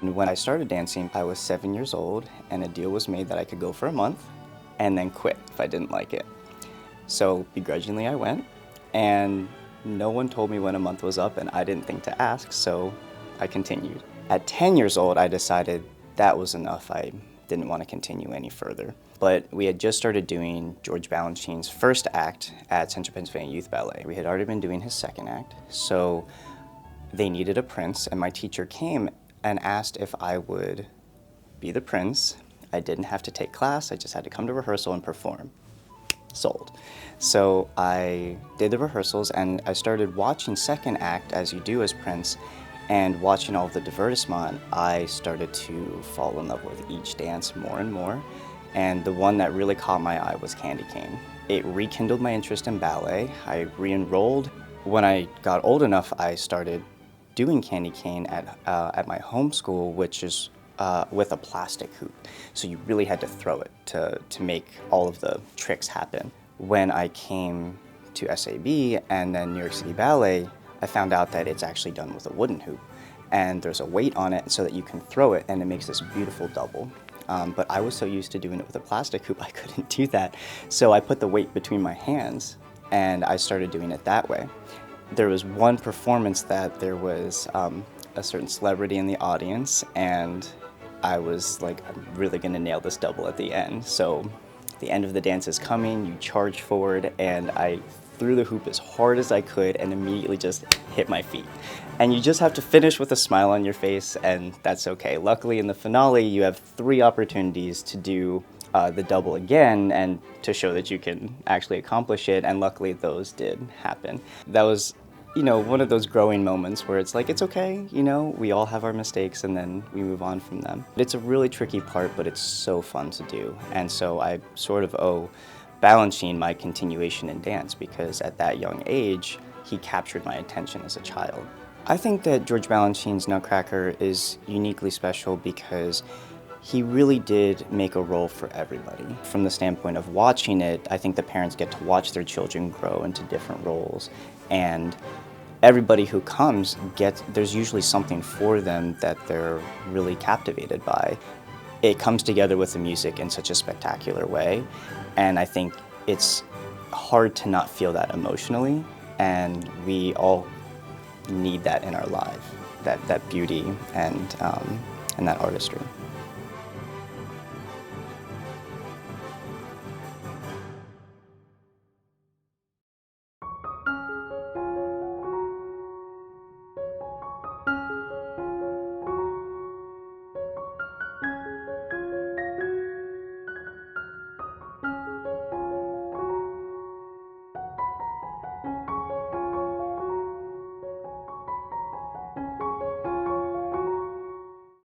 And when I started dancing, I was 7 years old, and a deal was made that I could go for a month and then quit if I didn't like it. So begrudgingly I went, and no one told me when a month was up, and I didn't think to ask, so I continued. At 10 years old, I decided that was enough. I didn't want to continue any further. But we had just started doing GEORGE Balanchine's first act at Central Pennsylvania Youth Ballet. We had already been doing his second act, so they needed a prince, and my teacher came and asked if I would be the prince. I didn't have to take class, I just had to come to rehearsal and perform. Sold. So I did the rehearsals, and I started watching second act as you do as prince, and watching all of the divertissement, I started to fall in love with each dance more and more, and the one that really caught my eye was Candy Cane. It rekindled my interest in ballet. I re-enrolled. When I got old enough, I started doing Candy Cane at my home school, which is with a plastic hoop. So you really had to throw it to make all of the tricks happen. When I came to SAB and then New York City Ballet, I found out that it's actually done with a wooden hoop. And there's a weight on it so that you can throw it, and it makes this beautiful double. But I was so used to doing it with a plastic hoop, I couldn't do that. So I put the weight between my hands, and I started doing it that way. There was one performance that there was a certain celebrity in the audience, and I was like, I'm really gonna nail this double at the end. So the end of the dance is coming, you charge forward, and I threw the hoop as hard as I could and immediately just hit my feet. And you just have to finish with a smile on your face, and that's okay. Luckily in the finale, you have 3 opportunities to do the double again and to show that you can actually accomplish it, and luckily those did happen. That was, you know, one of those growing moments where it's like, it's okay, you know, we all have our mistakes and then we move on from them. It's a really tricky part, but it's so fun to do. And so I sort of owe Balanchine my continuation in dance, because at that young age, he captured my attention as a child. I think that GEORGE Balanchine's Nutcracker is uniquely special because he really did make a role for everybody. From the standpoint of watching it, I think the parents get to watch their children grow into different roles, and everybody who comes there's usually something for them that they're really captivated by. It comes together with the music in such a spectacular way, and I think it's hard to not feel that emotionally, and we all need that in our life, that beauty and that artistry.